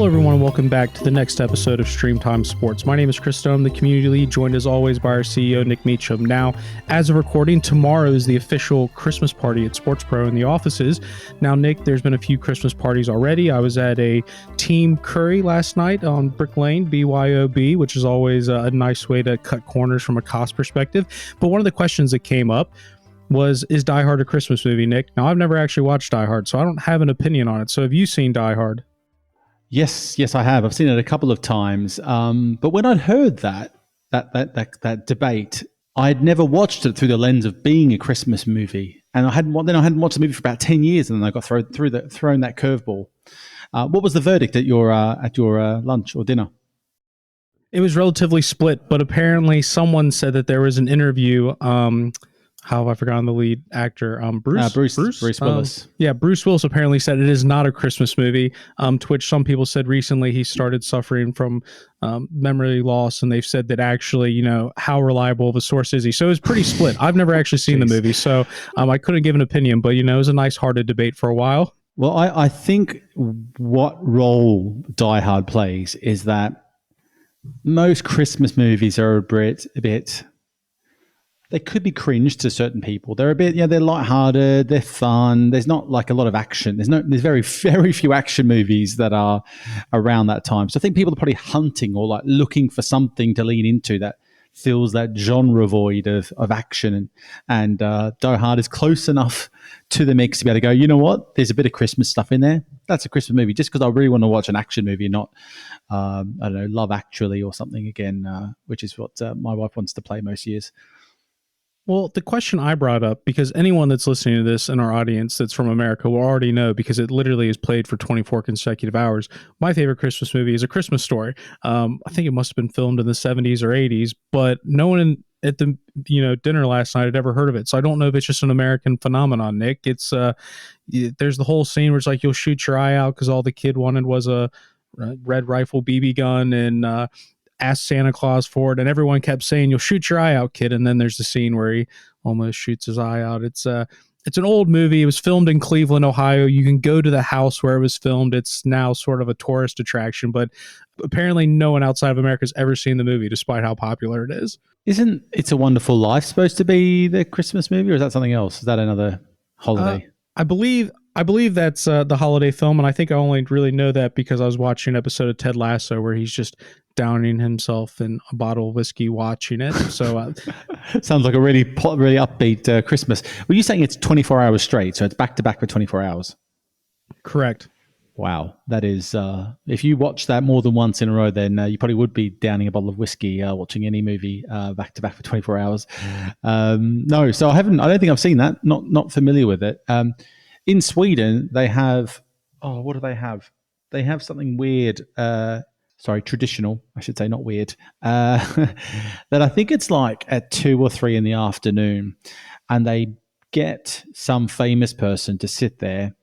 Hello, everyone, and welcome back to the next episode of Streamtime Sports. My name is Chris Stone, the community lead, joined as always by our CEO, Nick Meacham. Now, as of recording, tomorrow is the official Christmas party at Sports Pro in the offices. Now, Nick, there's been a few Christmas parties already. I was at a Team Curry last night on Brick Lane, BYOB, which is always a nice way to cut corners from a cost perspective. But one of the questions that came up was, is Die Hard a Christmas movie, Nick? Now, I've never actually watched Die Hard, so I don't have an opinion on it. So have you seen Die Hard? Yes, I have. I've seen it a couple of times. But when I'd heard that debate, I'd never watched it through the lens of being a Christmas movie, and I hadn't watched the movie for about 10 years, and then I got thrown that curveball. What was the verdict at your lunch or dinner? It was relatively split, but apparently someone said that there was an interview. How have I forgotten the lead actor? Bruce Willis. Bruce Willis apparently said it is not a Christmas movie. To which some people said recently he started suffering from memory loss, and they've said that actually, how reliable of a source is he? So it was pretty split. I've never actually seen the movie, so I couldn't give an opinion. But it was a nice, hearted debate for a while. Well, I think what role Die Hard plays is that most Christmas movies are a bit. They could be cringe to certain people. They're a bit, they're lighthearted, they're fun. There's not like a lot of action. There's very, very few action movies that are around that time. So I think people are probably hunting or like looking for something to lean into that fills that genre void of action. And Die Hard is close enough to the mix to be able to go, you know what? There's a bit of Christmas stuff in there. That's a Christmas movie. Just because I really want to watch an action movie, not, I don't know, Love Actually or something again, which is what my wife wants to play most years. Well, the question I brought up, because anyone that's listening to this in our audience that's from America will already know, because it literally is played for 24 consecutive hours. My favorite Christmas movie is A Christmas Story. I think it must have been filmed in the 70s or 80s, but no one at the dinner last night had ever heard of it. So I don't know if it's just an American phenomenon, Nick. It's there's the whole scene where it's like you'll shoot your eye out because all the kid wanted was a red rifle BB gun, and asked Santa Claus for it, and everyone kept saying, "You'll shoot your eye out, kid." And then there's the scene where he almost shoots his eye out. It's an old movie. It was filmed in Cleveland, Ohio. You can go to the house where it was filmed. It's now sort of a tourist attraction, but apparently no one outside of America has ever seen the movie, despite how popular it is. Isn't It's a Wonderful Life supposed to be the Christmas movie, or is that something else? Is that another holiday? I believe that's the holiday film, and I think I only really know that because I was watching an episode of Ted Lasso where he's just downing himself in a bottle of whiskey watching it. So sounds like a really upbeat Christmas. Were you saying it's 24 hours straight? So it's back to back for 24 hours? Correct. Wow. That is, if you watch that more than once in a row, then you probably would be downing a bottle of whiskey watching any movie back to back for 24 hours. No, so I don't think I've seen that. Not familiar with it. In Sweden, they have, what do they have? They have something weird. Traditional, I should say, not weird. That I think it's like at 2 or 3 in the afternoon, and they get some famous person to sit there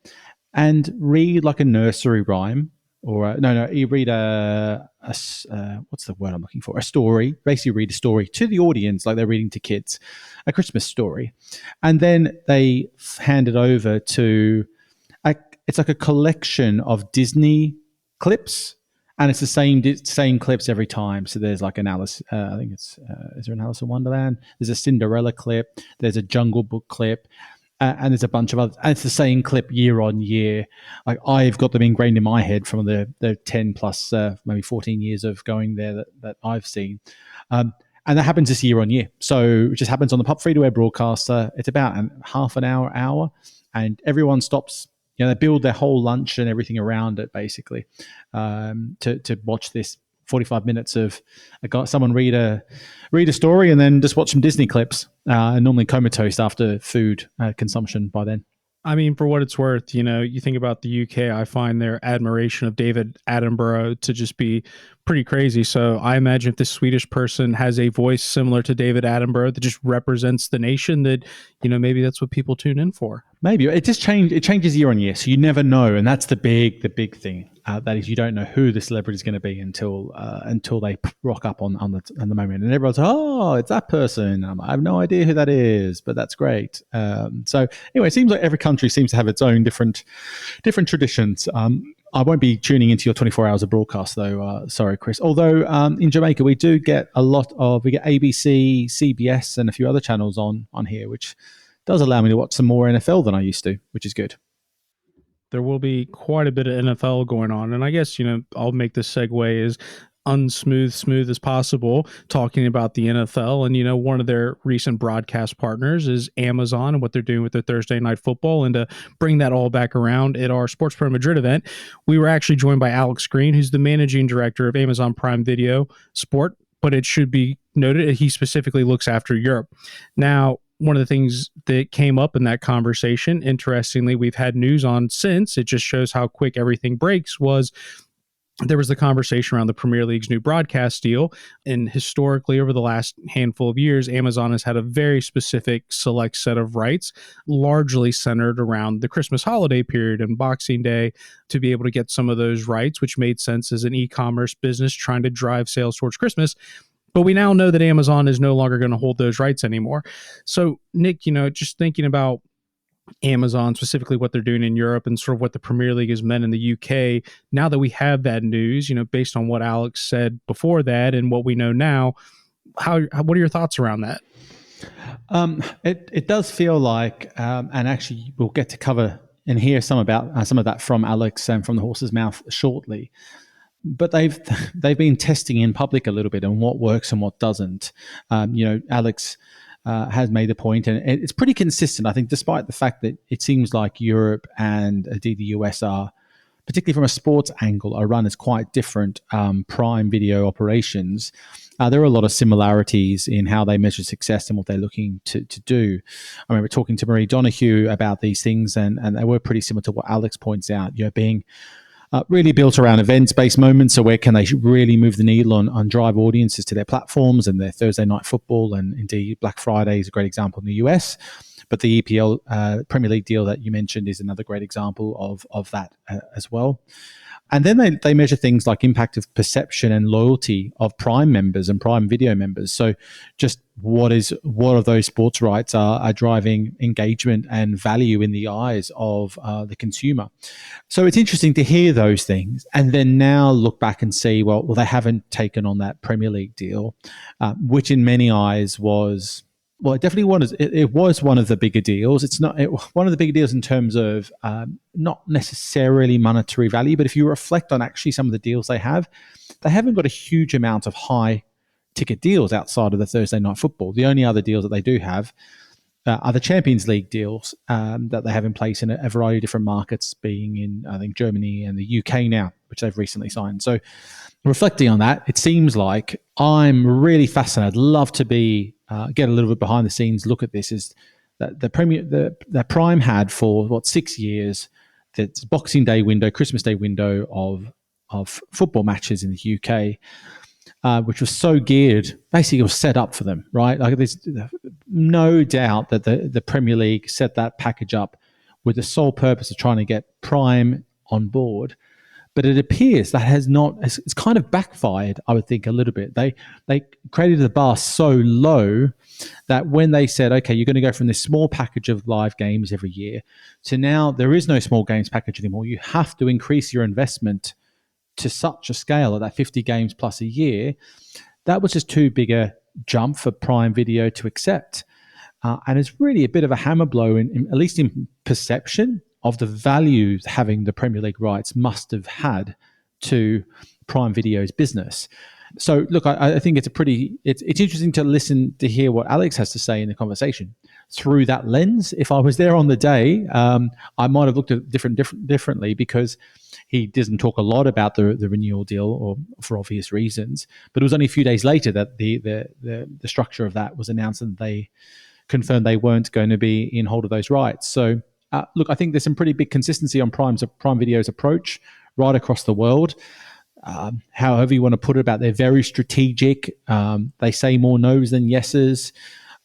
and read like a nursery rhyme, or you read what's the word I'm looking for? A story. Basically, read a story to the audience like they're reading to kids, a Christmas story, and then they hand it over to. It's like a collection of Disney clips. And it's the same clips every time. So there's like an Alice, I think it's, is there an Alice in Wonderland? There's a Cinderella clip. There's a Jungle Book clip. And there's a bunch of others. And it's the same clip year on year. Like I've got them ingrained in my head from the 10 plus, maybe 14 years of going there that I've seen. And that happens this year on year. So it just happens on the pub free-to-air broadcaster. It's about half an hour. And everyone stops. They build their whole lunch and everything around it, basically, to watch this 45 minutes of someone read a story and then just watch some Disney clips. And normally comatose after food consumption by then. I mean, for what it's worth, you think about the UK, I find their admiration of David Attenborough to just be pretty crazy. So I imagine if this Swedish person has a voice similar to David Attenborough that just represents the nation, that, maybe that's what people tune in for. Maybe it changes year on year. So you never know. And that's the big thing. That is, you don't know who the celebrity is going to be until they rock up on the moment, and everyone's, oh, it's that person. I have no idea who that is, but that's great. So anyway, it seems like every country seems to have its own different traditions. I won't be tuning into your 24 hours of broadcast, though. Sorry, Chris. Although in Jamaica, we do get we get ABC, CBS, and a few other channels on here, which does allow me to watch some more NFL than I used to, which is good. There will be quite a bit of NFL going on. And I guess, I'll make this segue as smooth as possible, talking about the NFL. And, one of their recent broadcast partners is Amazon and what they're doing with their Thursday Night Football. And to bring that all back around, at our Sports Pro Madrid event, we were actually joined by Alex Green, who's the managing director of Amazon Prime Video Sport. But it should be noted, he specifically looks after Europe. Now, one of the things that came up in that conversation, interestingly, we've had news on since, it just shows how quick everything breaks, was there was the conversation around the Premier League's new broadcast deal. And historically, over the last handful of years, Amazon has had a very specific select set of rights, largely centered around the Christmas holiday period and Boxing Day, to be able to get some of those rights, which made sense as an e-commerce business trying to drive sales towards Christmas. But we now know that Amazon is no longer going to hold those rights anymore. So, Nick, just thinking about Amazon, specifically what they're doing in Europe and sort of what the Premier League has meant in the UK, now that we have that news, based on what Alex said before that and what we know now, what are your thoughts around that? It does feel like, and actually we'll get to cover and hear some of that from Alex and from the horse's mouth shortly. But they've been testing in public a little bit on what works and what doesn't. Alex has made the point, and it's pretty consistent, I think, despite the fact that it seems like Europe and indeed the US are, particularly from a sports angle, are run as quite different Prime Video operations. There are a lot of similarities in how they measure success and what they're looking to do. I remember talking to Marie Donoghue about these things, and they were pretty similar to what Alex points out, being really built around events-based moments. So where can they really move the needle on drive audiences to their platforms and their Thursday Night Football, and indeed Black Friday is a great example in the US. But the EPL Premier League deal that you mentioned is another great example of that as well. And then they measure things like impact of perception and loyalty of Prime members and Prime Video members. So just what of those sports rights are driving engagement and value in the eyes of the consumer. So it's interesting to hear those things and then now look back and see, well, they haven't taken on that Premier League deal, which in many eyes was... Well, it definitely was. It was one of the bigger deals. It's not one of the bigger deals in terms of not necessarily monetary value, but if you reflect on actually some of the deals they haven't got a huge amount of high ticket deals outside of the Thursday Night Football. The only other deals that they do have are the Champions League deals that they have in place in a variety of different markets, being in, I think, Germany and the UK now, which they've recently signed. So reflecting on that, it seems like I'm really fascinated. I'd love to get a little bit behind the scenes look at this. Is that the Prime had for 6 years that Boxing Day window, Christmas Day window of football matches in the UK, which was so geared, basically it was set up for them, right? Like there's no doubt that the Premier League set that package up with the sole purpose of trying to get Prime on board. But it appears that it's kind of backfired, I would think, a little bit. They created the bar so low that when they said, okay, you're going to go from this small package of live games every year to now there is no small games package anymore. You have to increase your investment to such a scale of that 50 games plus a year. That was just too big a jump for Prime Video to accept. And it's really a bit of a hammer blow, at least in perception, of the value having the Premier League rights must have had to Prime Video's business. So look, I think it's interesting to listen to hear what Alex has to say in the conversation through that lens. If I was there on the day, I might have looked at it differently, because he doesn't talk a lot about the renewal deal, or for obvious reasons. But it was only a few days later that the structure of that was announced, and they confirmed they weren't going to be in hold of those rights. So look, I think there's some pretty big consistency on Prime Video's approach right across the world. However you want to put it, about they're very strategic. They say more no's than yeses.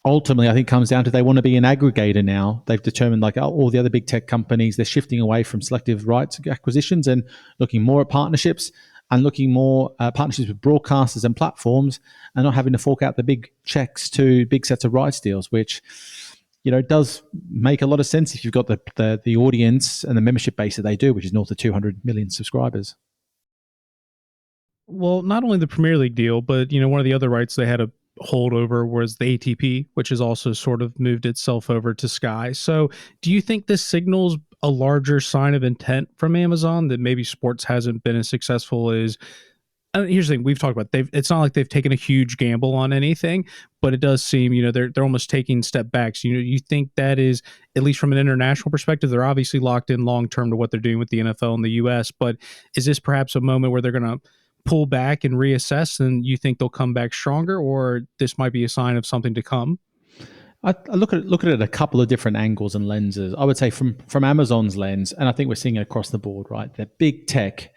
Ultimately, I think it comes down to they want to be an aggregator now. They've determined, like all the other big tech companies, they're shifting away from selective rights acquisitions and looking more at partnerships, and looking more partnerships with broadcasters and platforms, and not having to fork out the big checks to big sets of rights deals, which it does make a lot of sense if you've got the audience and the membership base that they do, which is north of 200 million subscribers. Well, not only the Premier League deal, but one of the other rights they had a holdover was the ATP, which has also sort of moved itself over to Sky. So, do you think this signals a larger sign of intent from Amazon that maybe sports hasn't been as successful as? Here's the thing we've talked about. It's not like they've taken a huge gamble on anything, but it does seem they're almost taking step backs. You think that is, at least from an international perspective, they're obviously locked in long term to what they're doing with the NFL in the U.S. But is this perhaps a moment where they're going to pull back and reassess, and you think they'll come back stronger, or this might be a sign of something to come? I look at it a couple of different angles and lenses. I would say from Amazon's lens, and I think we're seeing it across the board, right? That big tech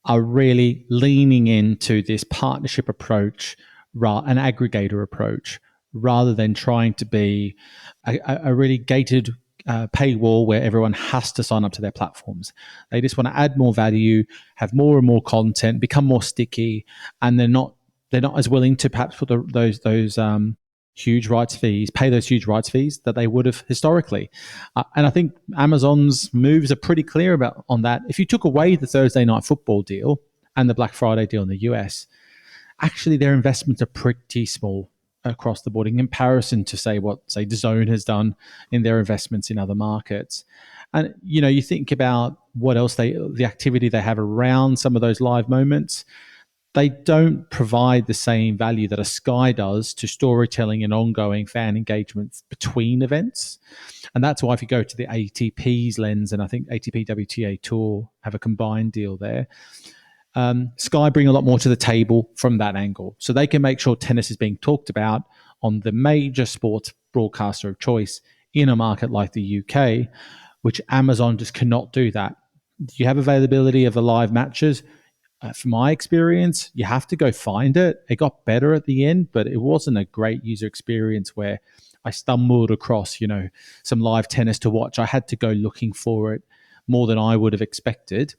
are really leaning into this partnership approach, an aggregator approach, rather than trying to be a really gated paywall where everyone has to sign up to their platforms. They just want to add more value, have more and more content, become more sticky, and they're not as willing to perhaps put those huge rights fees, pay those huge rights fees that they would have historically. And I think Amazon's moves are pretty clear on that. If you took away the Thursday Night Football deal and the Black Friday deal in the US, actually their investments are pretty small across the board in comparison to say DAZN has done in their investments in other markets. And you think about what else the activity they have around some of those live moments. They don't provide the same value that a Sky does to storytelling and ongoing fan engagement between events. And that's why if you go to the ATP's lens, and I think ATP WTA Tour have a combined deal there, Sky bring a lot more to the table from that angle. So they can make sure tennis is being talked about on the major sports broadcaster of choice in a market like the UK, which Amazon just cannot do that. You have availability of the live matches. From my experience, you have to go find it. It got better at the end, but it wasn't a great user experience where I stumbled across, some live tennis to watch. I had to go looking for it more than I would have expected.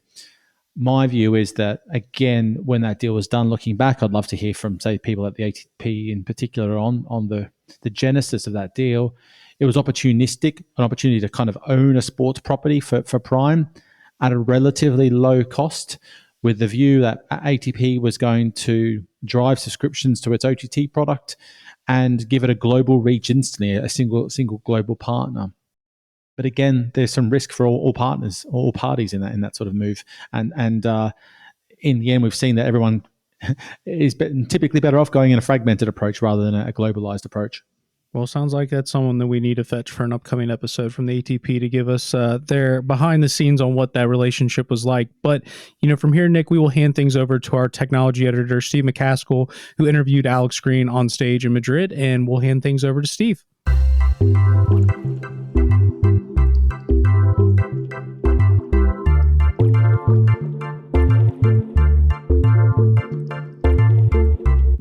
My view is that, again, when that deal was done, looking back, I'd love to hear from, say, people at the ATP in particular on the genesis of that deal. It was opportunistic, an opportunity to kind of own a sports property for Prime at a relatively low cost, with the view that ATP was going to drive subscriptions to its OTT product and give it a global reach instantly, a single global partner. But again, there's some risk for all partners, all parties in that sort of move. And in the end, we've seen that everyone is typically better off going in a fragmented approach rather than a globalized approach. Well, sounds like that's someone that we need to fetch for an upcoming episode from the ATP to give us their behind the scenes on what that relationship was like. But, from here, Nick, we will hand things over to our technology editor, Steve McCaskill, who interviewed Alex Green on stage in Madrid, and we'll hand things over to Steve.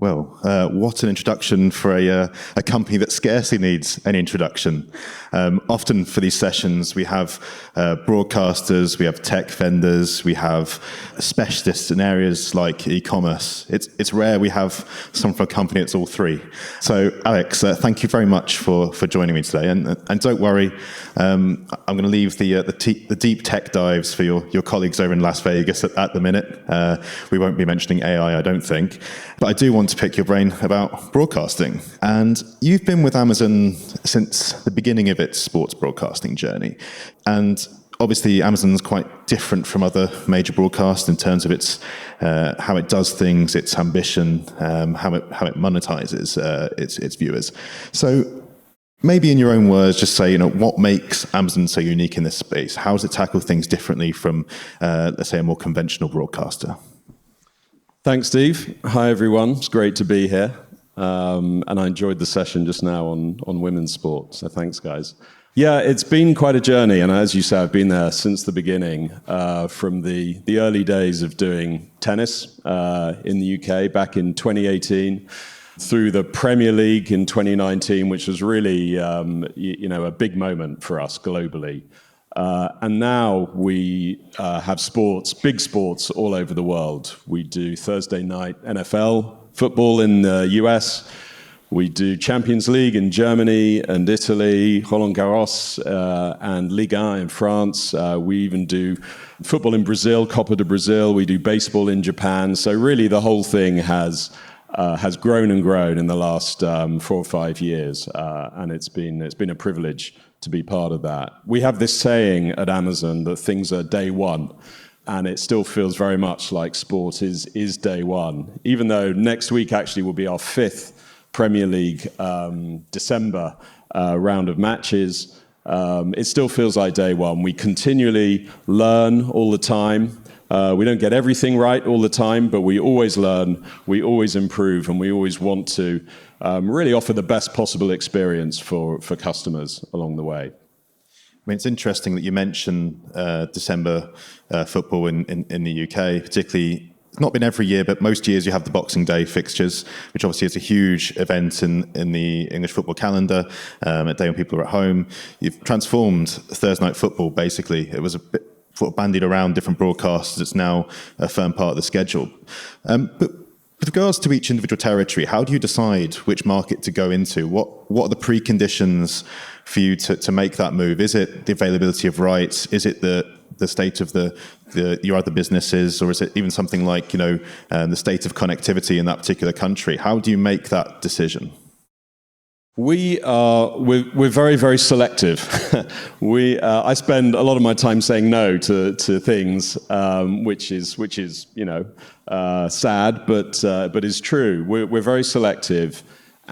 Well, what an introduction for a company that scarcely needs any introduction. Often for these sessions, we have broadcasters, we have tech vendors, we have specialists in areas like e-commerce. It's rare we have someone from a company that's all three. So, Alex, thank you very much for joining me today. And don't worry, I'm going to leave the deep tech dives for your colleagues over in Las Vegas at the minute. We won't be mentioning AI, I don't think. But I do want to pick your brain about broadcasting. And you've been with Amazon since the beginning of its sports broadcasting journey. And obviously, Amazon's quite different from other major broadcasts in terms of its how it does things, its ambition, how it monetizes its viewers. So maybe in your own words, just say, what makes Amazon so unique in this space? How does it tackle things differently from, let's say, a more conventional broadcaster? Thanks, Steve. Hi, everyone. It's great to be here. And I enjoyed the session just now on women's sport. So thanks, guys. Yeah, it's been quite a journey. And as you say, I've been there since the beginning, from the early days of doing tennis in the UK back in 2018, through the Premier League in 2019, which was really a big moment for us globally. And now we have big sports all over the world. We do Thursday night NFL football in the US. We do Champions League in Germany and Italy, Roland Garros and Ligue 1 in France. We even do football in Brazil, Copa do Brazil. We do baseball in Japan. So really the whole thing has grown and grown in the last 4 or 5 years. And it's been a privilege to be part of that. We have this saying at Amazon that things are day one. And it still feels very much like sport is day one, even though next week actually will be our 5th Premier League December round of matches. It still feels like day one. We continually learn all the time. We don't get everything right all the time, but we always learn, we always improve, and we always want to really offer the best possible experience for customers along the way. I mean, it's interesting that you mention December football in the UK, particularly. It's not been every year, but most years you have the Boxing Day fixtures, which obviously is a huge event in the English football calendar, a day when people are at home. You've transformed Thursday night football, basically. It was a bit sort of bandied around different broadcasts. It's now a firm part of the schedule. But with regards to each individual territory, how do you decide which market to go into? What are the preconditions for you to make that move? Is it the availability of rights? Is it the state of your other businesses, or is it even something like the state of connectivity in that particular country? How do you make that decision? We're very, very selective. I spend a lot of my time saying no to things, which is sad, but is true. We're very selective.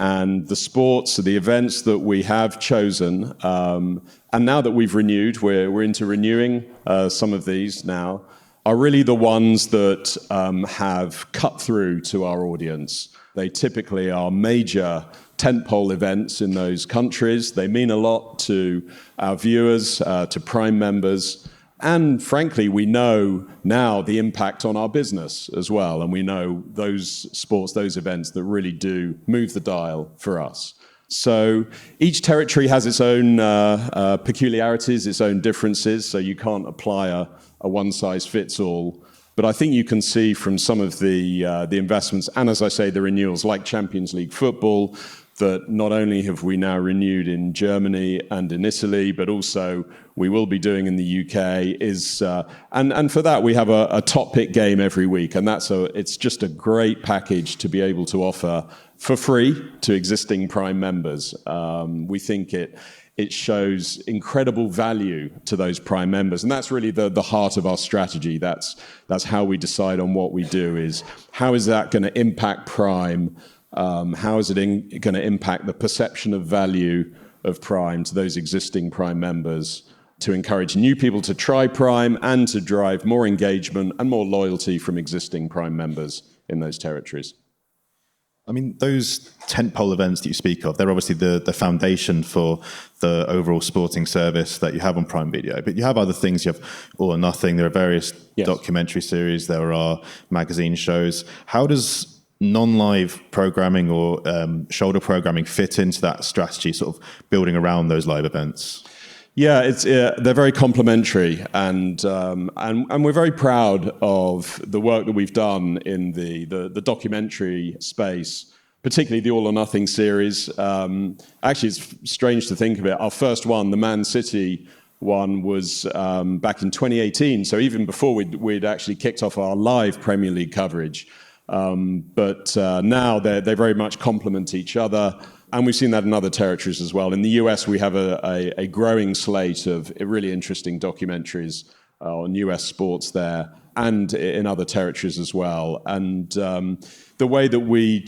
And the sports, the events that we have chosen, and now that we've renewed, we're into renewing some of these now, are really the ones that have cut through to our audience. They typically are major tentpole events in those countries. They mean a lot to our viewers, to Prime members. And frankly, we know now the impact on our business as well. And we know those sports, those events that really do move the dial for us. So each territory has its own peculiarities, its own differences. So you can't apply a one-size-fits-all. But I think you can see from some of the investments, and as I say, the renewals like Champions League football, that not only have we now renewed in Germany and in Italy, but also we will be doing in the UK, and for that we have a top pick game every week, and it's just a great package to be able to offer for free to existing Prime members. We think it shows incredible value to those Prime members, and that's really the heart of our strategy. That's how we decide on what we do, is how is that going to impact Prime. How is it going to impact the perception of value of Prime to those existing Prime members, to encourage new people to try Prime and to drive more engagement and more loyalty from existing Prime members in those territories? I mean, those tentpole events that you speak of, they're obviously the foundation for the overall sporting service that you have on Prime Video. But you have other things. You have All or Nothing. There are various documentary series. There are magazine shows. How does non-live programming or shoulder programming fit into that strategy, sort of building around those live events? Yeah, they're very complementary, and we're very proud of the work that we've done in the documentary space, particularly the All or Nothing series. Actually, it's strange to think of it. Our first one, the Man City one, was back in 2018, so even before we'd actually kicked off our live Premier League coverage. But now they very much complement each other. And we've seen that in other territories as well. In the US, we have a growing slate of really interesting documentaries on US sports there, and in other territories as well. And the way that we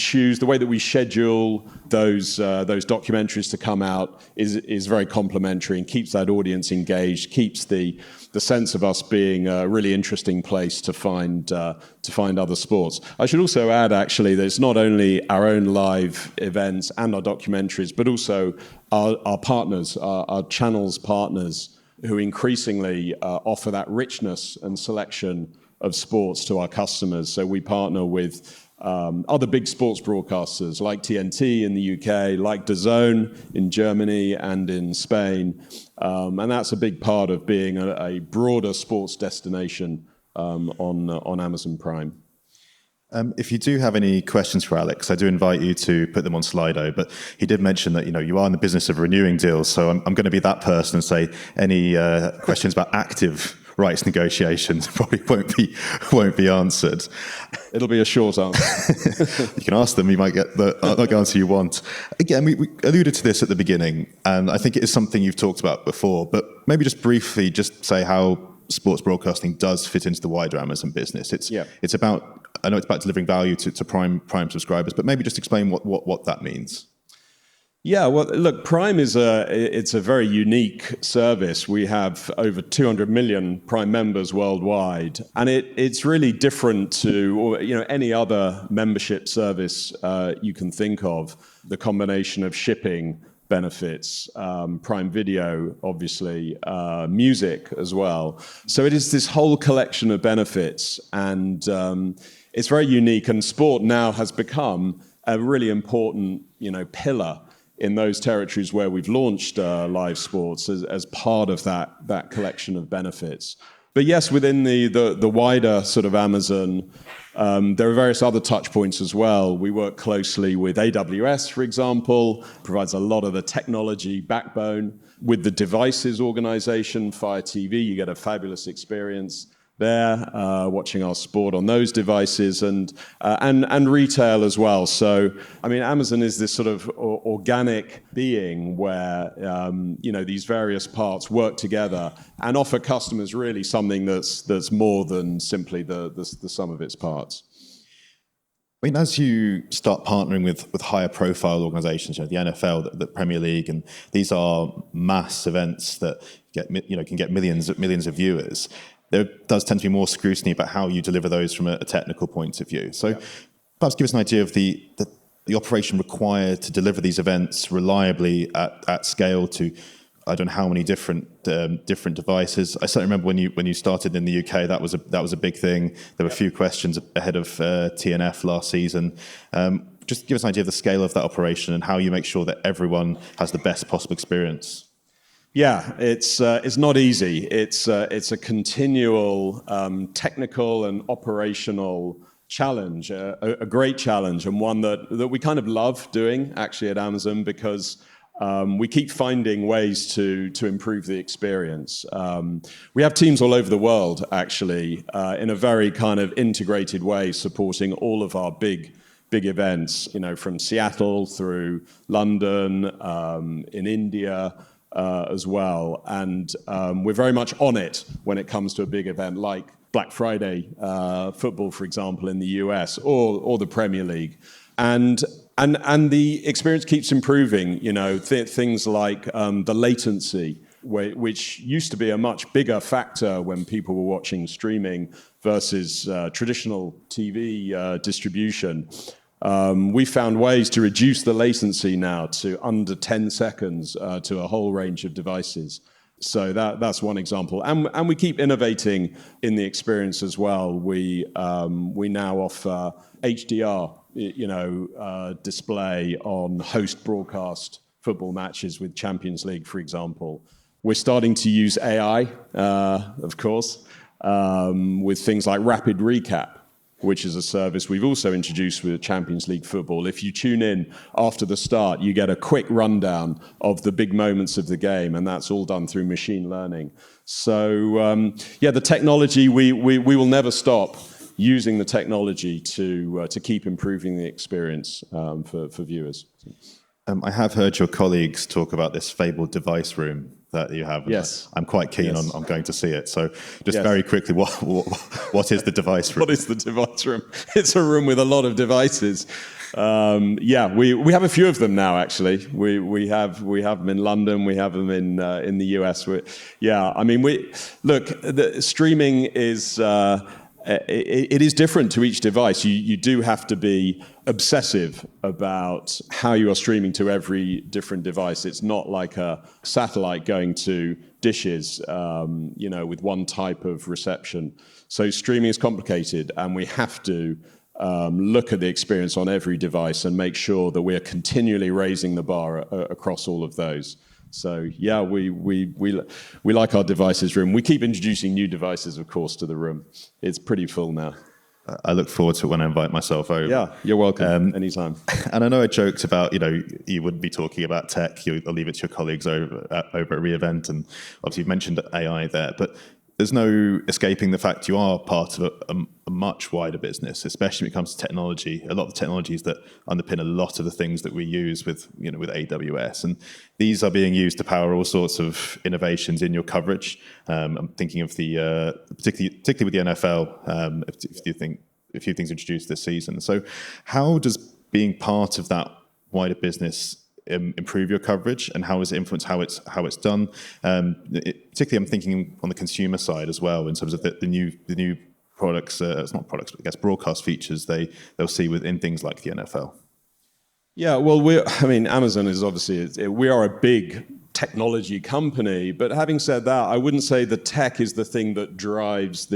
schedule those documentaries to come out is very complementary and keeps that audience engaged, keeps the sense of us being a really interesting place to find other sports. I should also add, actually, that it's not only our own live events and our documentaries, but also our partners, our channels partners, who increasingly offer that richness and selection of sports to our customers. So we partner with other big sports broadcasters like TNT in the UK, like DAZN in Germany and in Spain. And that's a big part of being a broader sports destination on Amazon Prime. If you do have any questions for Alex, I do invite you to put them on Slido. But he did mention that you are in the business of renewing deals, so I'm going to be that person and say any questions about active rights negotiations probably won't be answered. It'll be a short answer. You can ask them; you might get the answer you want. Again, we alluded to this at the beginning, and I think it is something you've talked about before. But maybe just briefly, just say how sports broadcasting does fit into the wider Amazon business. It's about. I know it's about delivering value to Prime subscribers, but maybe just explain what that means. Yeah, well, look, Prime it's a very unique service. We have over 200 million Prime members worldwide, and it's really different to any other membership service you can think of. The combination of shipping benefits, Prime Video, obviously, music as well. So it is this whole collection of benefits, and it's very unique. And sport now has become a really important, pillar in those territories where we've launched live sports as part of that collection of benefits. But yes, within the wider sort of Amazon, there are various other touch points as well. We work closely with AWS, for example, provides a lot of the technology backbone. With the devices organization, Fire TV, you get a fabulous experience there, watching our sport on those devices, and retail as well. So, I mean, Amazon is this sort of organic being where these various parts work together and offer customers really something that's more than simply the sum of its parts. I mean, as you start partnering with higher profile organizations, the NFL, the Premier League, and these are mass events that can get millions of viewers, there does tend to be more scrutiny about how you deliver those from a technical point of view. So perhaps give us an idea of the operation required to deliver these events reliably at scale to, I don't know how many different devices. I certainly remember when you started in the UK, that was a big thing. There were a few questions ahead of TNF last season. Just give us an idea of the scale of that operation and how you make sure that everyone has the best possible experience. Yeah, it's not easy. It's a continual technical and operational challenge, a great challenge, and one that we kind of love doing actually at Amazon because we keep finding ways to improve the experience. We have teams all over the world actually in a very kind of integrated way, supporting all of our big events. From Seattle through London, in India. As well, and we're very much on it when it comes to a big event like Black Friday football, for example, in the US, or the Premier League, and the experience keeps improving. Things like the latency, which used to be a much bigger factor when people were watching streaming versus traditional TV distribution. We found ways to reduce the latency now to under 10 seconds to a whole range of devices. So that's one example. And we keep innovating in the experience as well. We now offer HDR, display on host broadcast football matches with Champions League, for example. We're starting to use AI, of course, with things like Rapid Recap, which is a service we've also introduced with Champions League football. If you tune in after the start, you get a quick rundown of the big moments of the game, and that's all done through machine learning. So, the technology, we will never stop using the technology to keep improving the experience for viewers. I have heard your colleagues talk about this fabled device room that you have. Yes. I'm quite keen on going to see it. So just very quickly, what is the device room? What is the device room? It's a room with a lot of devices. We have a few of them now, actually. We have them in London. We have them in the US. The streaming is... it is different to each device. You do have to be obsessive about how you are streaming to every different device. It's not like a satellite going to dishes, with one type of reception. So streaming is complicated, and we have to look at the experience on every device and make sure that we're continually raising the bar across all of those. So we like our devices room. We keep introducing new devices, of course, to the room. It's pretty full now. I look forward to it when I invite myself over. Yeah, you're welcome anytime. And I know I joked about, you wouldn't be talking about tech. I'll leave it to your colleagues over at re:Event, and obviously you've mentioned AI there, but there's no escaping the fact you are part of a much wider business, especially when it comes to technology. A lot of the technologies that underpin a lot of the things that we use with AWS, and these are being used to power all sorts of innovations in your coverage. I'm thinking of the particularly with the NFL. If you think a few things introduced this season. So, how does being part of that wider business improve your coverage, and how does it influence how it's done? Particularly, I'm thinking on the consumer side as well, in terms of the new products. It's not products, but I guess broadcast features they'll see within things like the NFL. Yeah, well, Amazon is obviously, we are a big technology company, but having said that, I wouldn't say the tech is the thing that drives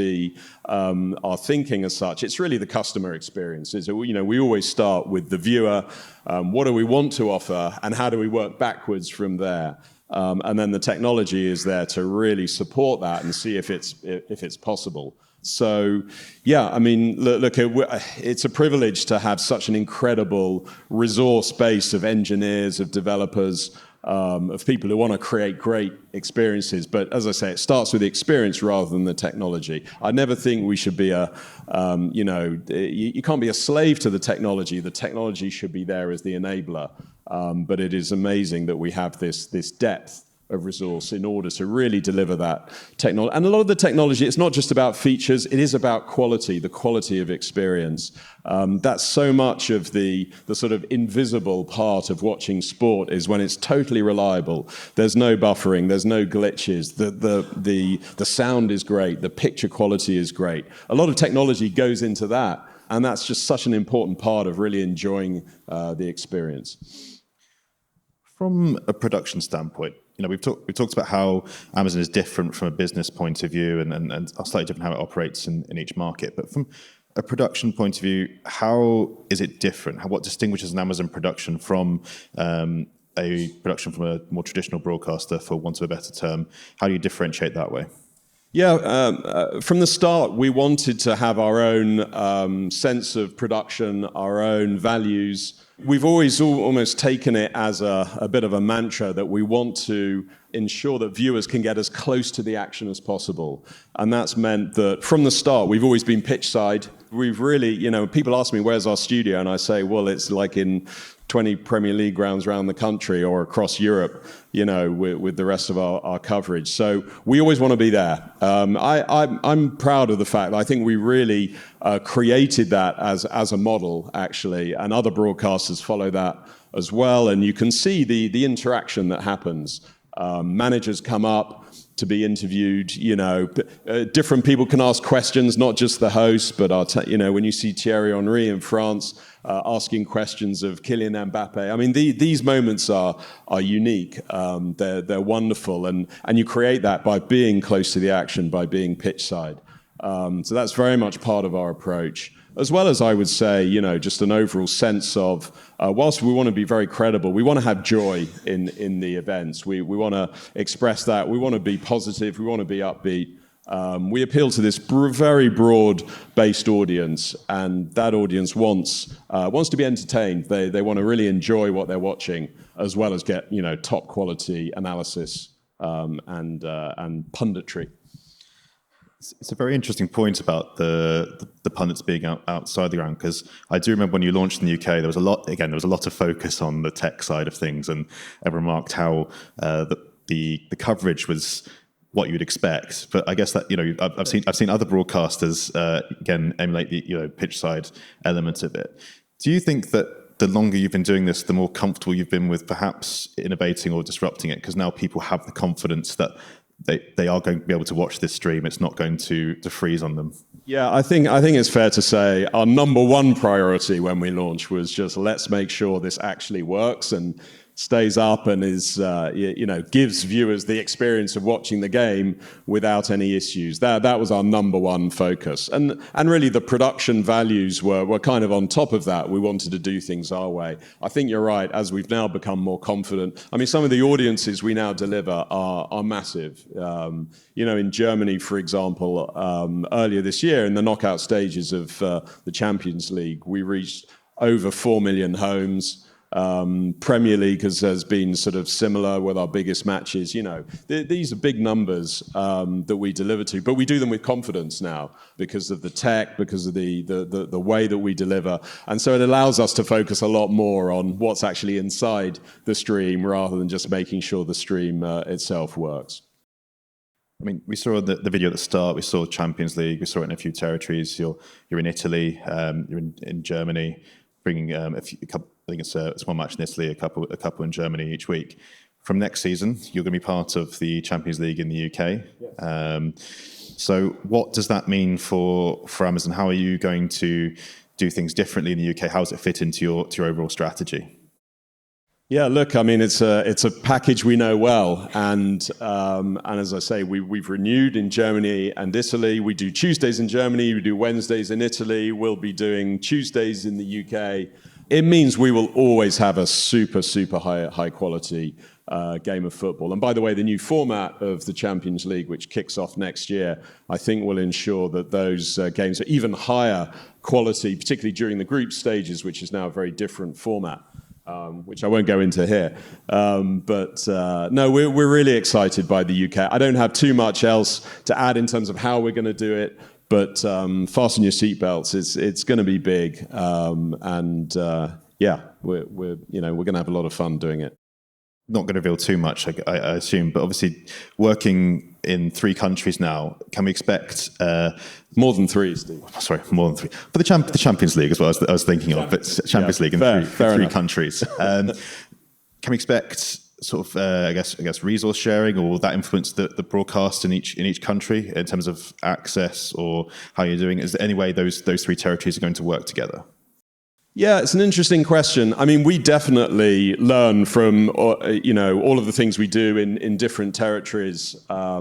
our thinking as such. It's really the customer experiences. We always start with the viewer. What do we want to offer, and how do we work backwards from there? And then the technology is there to really support that and see if it's possible. So, yeah, look, it's a privilege to have such an incredible resource base of engineers, of developers, of people who want to create great experiences. But as I say, it starts with the experience rather than the technology. I never think we should be you can't be a slave to the technology. The technology should be there as the enabler. But it is amazing that we have this depth of resource in order to really deliver that technology. And a lot of the technology, it's not just about features, it is about quality, the quality of experience. That's so much of the sort of invisible part of watching sport, is when it's totally reliable. There's no buffering, there's no glitches, the sound is great, the picture quality is great. A lot of technology goes into that, and that's just such an important part of really enjoying the experience. From a production standpoint, we've talked about how Amazon is different from a business point of view, and slightly different how it operates in each market. But from a production point of view, how is it different? What distinguishes an Amazon production from a production from a more traditional broadcaster, for want of a better term? How do you differentiate that way? Yeah, from the start, we wanted to have our own sense of production, our own values. We've always almost taken it as a bit of a mantra that we want to ensure that viewers can get as close to the action as possible. And that's meant that from the start, we've always been pitch side. We've really, people ask me, where's our studio? And I say, well, it's like in 20 Premier League grounds around the country or across Europe, with the rest of our coverage. So we always want to be there. I'm proud of the fact that I think we really created that as a model, actually, and other broadcasters follow that as well. And you can see the interaction that happens. Managers come up to be interviewed, different people can ask questions, not just the host, but when you see Thierry Henry in France asking questions of Kylian Mbappe, these moments are unique. They're wonderful, and you create that by being close to the action, by being pitch side. So that's very much part of our approach, as well as, I would say, just an overall sense of, whilst we want to be very credible, we want to have joy in the events. We want to express that. We want to be positive. We want to be upbeat. We appeal to this very broad-based audience, and that audience wants to be entertained. They want to really enjoy what they're watching, as well as get top quality analysis and punditry. It's a very interesting point about the pundits being outside the ground, because I do remember when you launched in the UK, there was a lot of focus on the tech side of things, and everyone remarked how the coverage was what you'd expect. But I guess that I've seen other broadcasters again emulate the pitch side element of it. Do you think that the longer you've been doing this, the more comfortable you've been with perhaps innovating or disrupting it, because now people have the confidence that they are going to be able to watch this stream? It's not going to freeze on them. Yeah, I think it's fair to say our number one priority when we launched was just, let's make sure this actually works. And stays up and is, gives viewers the experience of watching the game without any issues. That was our number one focus. And really the production values were kind of on top of that. We wanted to do things our way. I think you're right, as we've now become more confident. I mean, some of the audiences we now deliver are massive. In Germany, for example, earlier this year in the knockout stages of the Champions League, we reached over 4 million homes. Premier League has been sort of similar with our biggest matches. These are big numbers that we deliver to, but we do them with confidence now because of the tech, because of the way that we deliver, and so it allows us to focus a lot more on what's actually inside the stream rather than just making sure the stream itself works. I mean, we saw the video at the start. We saw Champions League. We saw it in a few territories. You're in Italy. You're in Germany, bringing a couple. I think it's one match in Italy, a couple in Germany each week. From next season, you're going to be part of the Champions League in the UK. Yes. So what does that mean for Amazon? How are you going to do things differently in the UK? How does it fit into your overall strategy? Yeah, look, I mean, it's a package we know well, and as I say, we've renewed in Germany and Italy. We do Tuesdays in Germany, we do Wednesdays in Italy. We'll be doing Tuesdays in the UK. It means we will always have a super high quality game of football. And by the way, the new format of the Champions League, which kicks off next year, I think will ensure that those games are even higher quality, particularly during the group stages, which is now a very different format. Which I won't go into here. No, we're really excited by the UK. I don't have too much else to add in terms of how we're going to do it, but fasten your seatbelts. It's going to be big, we're going to have a lot of fun doing it. Not going to reveal too much, I assume, but obviously working in 3 countries now, can we expect more than 3, Steve? Sorry, more than 3. But the Champions League as well, I was thinking of, but Champions League in three countries. Can we expect sort of, I guess, resource sharing, or will that influence the broadcast in each country in terms of access or how you're doing it? Is there any way those 3 territories are going to work together? Yeah, it's an interesting question. I mean, we definitely learn from all of the things we do in different territories. I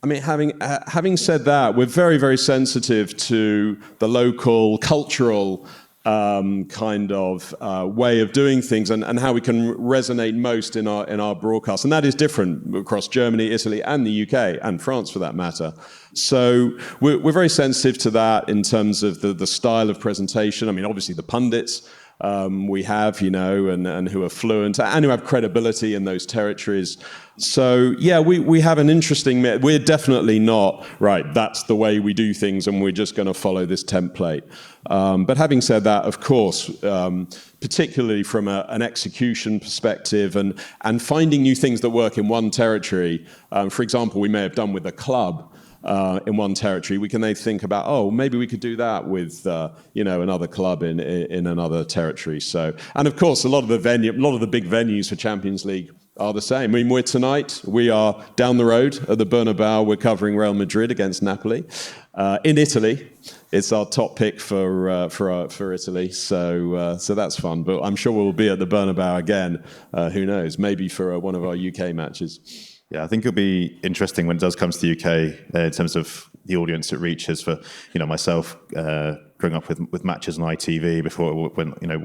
mean, having said that, we're very, very sensitive to the local cultural kind of way of doing things and how we can resonate most in our broadcast. And that is different across Germany, Italy, and the UK, and France for that matter. So we're very sensitive to that in terms of the style of presentation. I mean, obviously the pundits we have, and who are fluent and who have credibility in those territories. So yeah, we have an interesting, we're definitely not, right, that's the way we do things and we're just going to follow this template. But having said that, of course, particularly from an execution perspective and finding new things that work in one territory, for example, we may have done with a club, in one territory, we can then think about, maybe we could do that with another club in another territory. So, and of course, a lot of the big venues for Champions League are the same. I mean, tonight we are down the road at the Bernabeu. We're covering Real Madrid against Napoli in Italy. It's our top pick for Italy, so that's fun. But I'm sure we'll be at the Bernabeu again. Who knows? Maybe for one of our UK matches. Yeah, I think it'll be interesting when it does come to the UK in terms of the audience it reaches. For myself, growing up with matches on ITV before it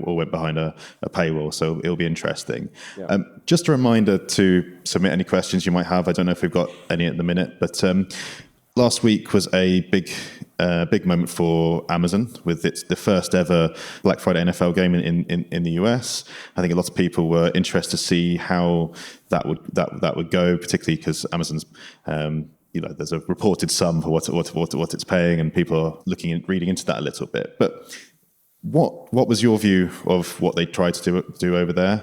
all went behind a paywall. So it'll be interesting. Yeah. Just a reminder to submit any questions you might have. I don't know if we've got any at the minute, but last week was a big moment for Amazon with the first ever Black Friday NFL game in the US. I think a lot of people were interested to see how that would go, particularly because Amazon's there's a reported sum for what it's paying, and people are reading into that a little bit. But what was your view of what they tried to do over there?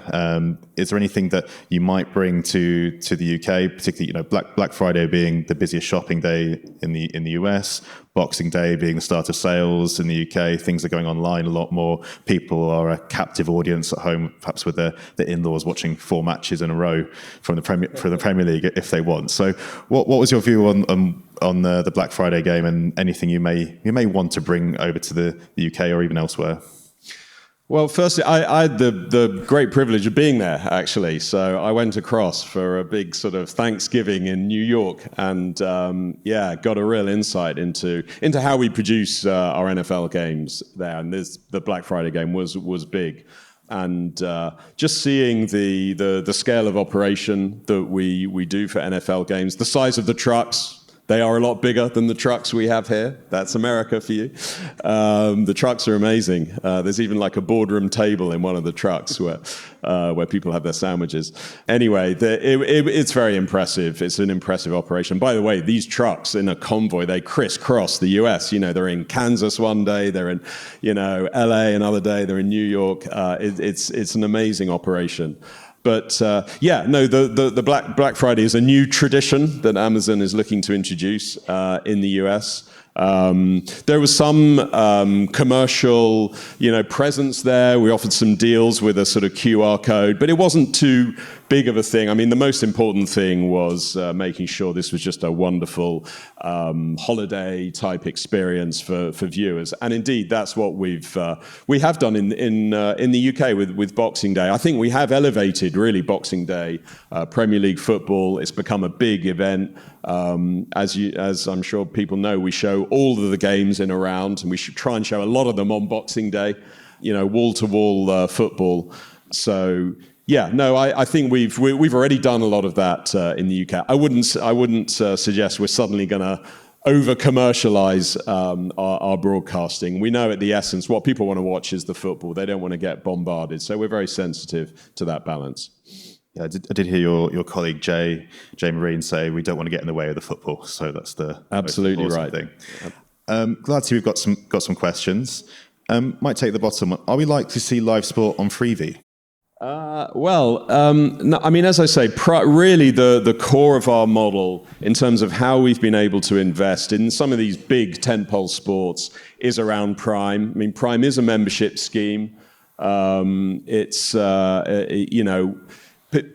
Is there anything that you might bring to the UK, particularly Black Friday being the busiest shopping day in the US, Boxing Day being the start of sales in the UK? Things are going online a lot more. People are a captive audience at home, perhaps with their in-laws watching 4 matches in a row from the Premier League if they want. So, what was your view on the Black Friday game, and anything you may want to bring over to the UK or even elsewhere? Well, firstly, I had the great privilege of being there, actually. So I went across for a big sort of Thanksgiving in New York, and got a real insight into how we produce our NFL games there. And the Black Friday game was big, and just seeing the scale of operation that we do for NFL games, the size of the trucks. They are a lot bigger than the trucks we have here. That's America for you. The trucks are amazing. There's even like a boardroom table in one of the trucks where people have their sandwiches. Anyway, it's very impressive. It's an impressive operation. By the way, these trucks in a convoy, they crisscross the US. They're in Kansas one day, they're in, LA another day, they're in New York. It's an amazing operation. But the Black Friday is a new tradition that Amazon is looking to introduce in the US. There was some commercial, presence there. We offered some deals with a sort of QR code, but it wasn't too big of a thing. I mean, the most important thing was making sure this was just a wonderful holiday type experience for viewers. And indeed, that's what we have done in the UK with Boxing Day. I think we have elevated really Boxing Day, Premier League football. It's become a big event. As I'm sure people know, we show all of the games in a round, and we should try and show a lot of them on Boxing Day. Wall-to-wall football. So. Yeah, no, I think we've already done a lot of that in the UK. I wouldn't suggest we're suddenly going to over-commercialize our broadcasting. We know at the essence what people want to watch is the football. They don't want to get bombarded. So we're very sensitive to that balance. Yeah, I did hear your colleague Jay Marine say we don't want to get in the way of the football. So that's the absolutely most right thing. Glad to see we've got some questions. Might take the bottom one. Are we likely to see live sport on Freevee? No, I mean, as I say, really the core of our model in terms of how we've been able to invest in some of these big tentpole sports is around Prime. I mean, Prime is a membership scheme.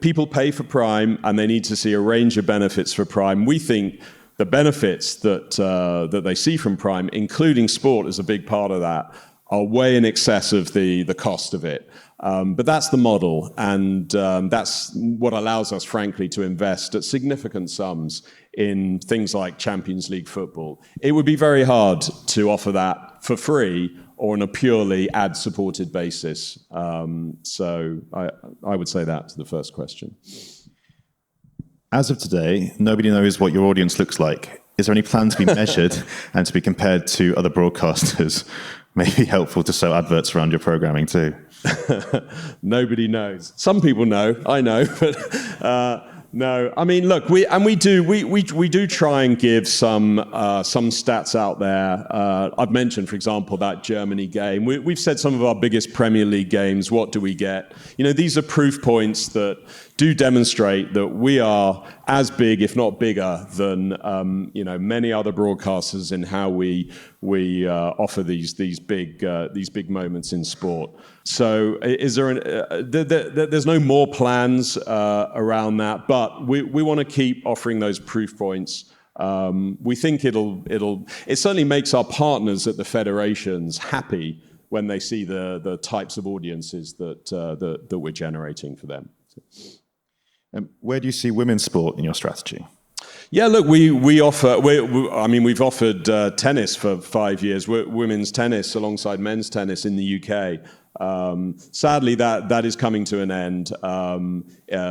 People pay for Prime and they need to see a range of benefits for Prime. We think the benefits that they see from Prime, including sport as a big part of that, are way in excess of the cost of it. But that's the model, and that's what allows us, frankly, to invest at significant sums in things like Champions League football. It would be very hard to offer that for free or on a purely ad-supported basis. So I would say that to the first question. As of today, nobody knows what your audience looks like. Is there any plan to be measured and to be compared to other broadcasters? Maybe helpful to show adverts around your programming too. Nobody knows. Some people know. I know, but no. I mean, look, we do try and give some stats out there. I've mentioned, for example, that Germany game. We've said some of our biggest Premier League games. What do we get? These are proof points that do demonstrate that we are as big, if not bigger, than many other broadcasters in how we offer these big moments in sport. So, is there's no more plans around that, but we want to keep offering those proof points. We think it certainly makes our partners at the federations happy when they see the types of audiences that we're generating for them. Where do you see women's sport in your strategy? Yeah, look, we offer. We've offered tennis for 5 years, women's tennis alongside men's tennis in the UK. Sadly, that is coming to an end.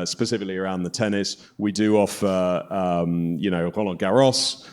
Specifically around the tennis, we do offer, Roland Garros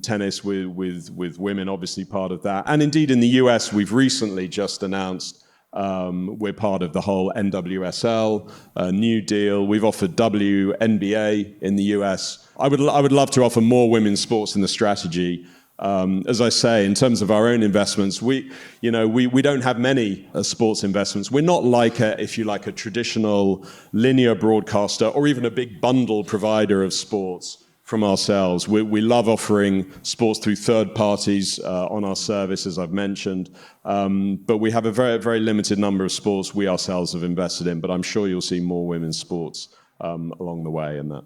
tennis with women, obviously part of that. And indeed, in the US, we've recently just announced. We're part of the whole NWSL new deal. We've offered WNBA in the US. I would love to offer more women's sports in the strategy. As I say, in terms of our own investments, we don't have many sports investments. We're not like a traditional linear broadcaster or even a big bundle provider of sports from ourselves. We love offering sports through third parties on our service, as I've mentioned. But we have a very, very limited number of sports we ourselves have invested in. But I'm sure you'll see more women's sports along the way in that.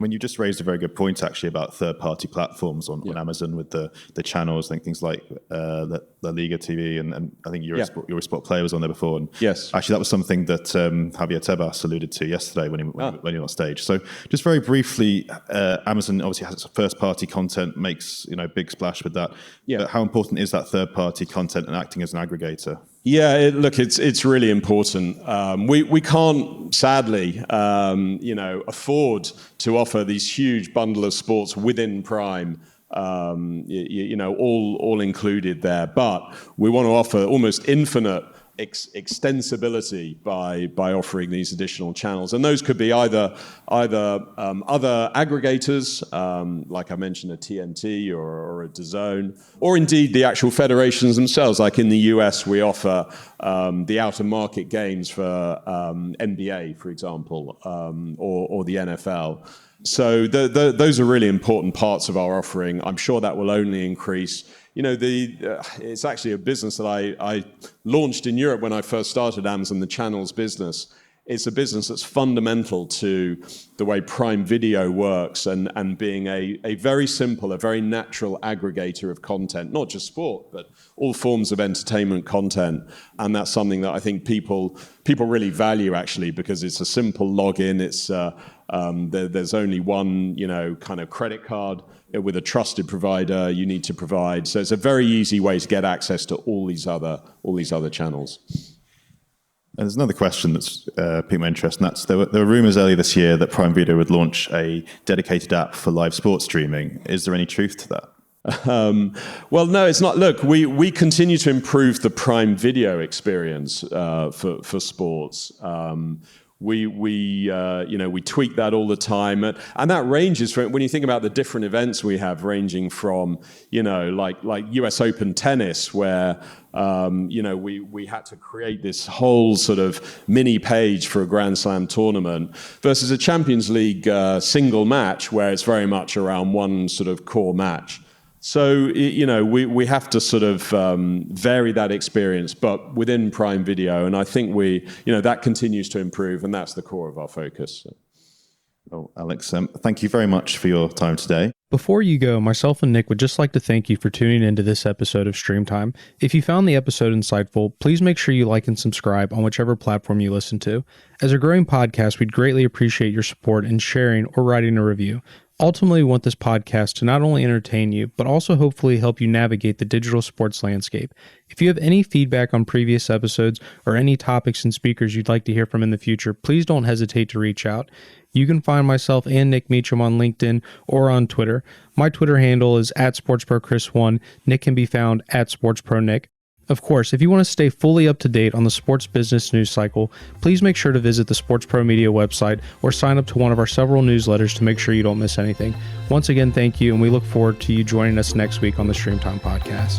When you just raised a very good point, actually, about third-party supports on Amazon with the channels, I think things like La Liga TV and I think Eurosport Player was on there before. And yes, actually, that was something that Javier Tebas alluded to yesterday when he went on stage. So, just very briefly, Amazon obviously has first-party content, makes big splash with that. Yeah. But how important is that third-party content and acting as an aggregator? Yeah, look, it's really important. We can't, sadly, afford to offer these huge bundle of sports within Prime, all included there. But we want to offer almost infinite extensibility by offering these additional channels, and those could be either other aggregators, like I mentioned, a TNT or a DAZN, or indeed the actual federations themselves. Like in the US, we offer the out of market games for NBA, for example, or the NFL. So those are really important parts of our offering. I'm sure that will only increase. It's actually a business that I launched in Europe when I first started Amazon, the channels business. It's a business that's fundamental to the way Prime Video works and being a very simple, a very natural aggregator of content, not just sport, but all forms of entertainment content. And that's something that I think people really value, actually, because it's a simple login. It's there's only one, kind of credit card with a trusted provider you need to provide. So it's a very easy way to get access to all these other channels. And there's another question that's piqued my interest, and that's there were rumors earlier this year that Prime Video would launch a dedicated app for live sports streaming. Is there any truth to that? Well, no, it's not. Look, we continue to improve the Prime Video experience for sports. We tweak that all the time, and that ranges from, when you think about the different events we have, ranging from like US Open tennis, where we had to create this whole sort of mini page for a Grand Slam tournament, versus a Champions League single match where it's very much around one sort of core match. So, we have to sort of vary that experience, but within Prime Video, and I think that continues to improve, and that's the core of our focus. Well, Alex, thank you very much for your time today. Before you go, myself and Nick would just like to thank you for tuning into this episode of Streamtime. If you found the episode insightful, please make sure you like and subscribe on whichever platform you listen to. As a growing podcast, we'd greatly appreciate your support in sharing or writing a review. Ultimately, we want this podcast to not only entertain you, but also hopefully help you navigate the digital sports landscape. If you have any feedback on previous episodes or any topics and speakers you'd like to hear from in the future, please don't hesitate to reach out. You can find myself and Nick Meacham on LinkedIn or on Twitter. My Twitter handle is @SportsProChris1. Nick can be found @SportsProNick. Of course, if you want to stay fully up to date on the sports business news cycle, please make sure to visit the Sports Pro Media website or sign up to one of our several newsletters to make sure you don't miss anything. Once again, thank you, and we look forward to you joining us next week on the Streamtime podcast.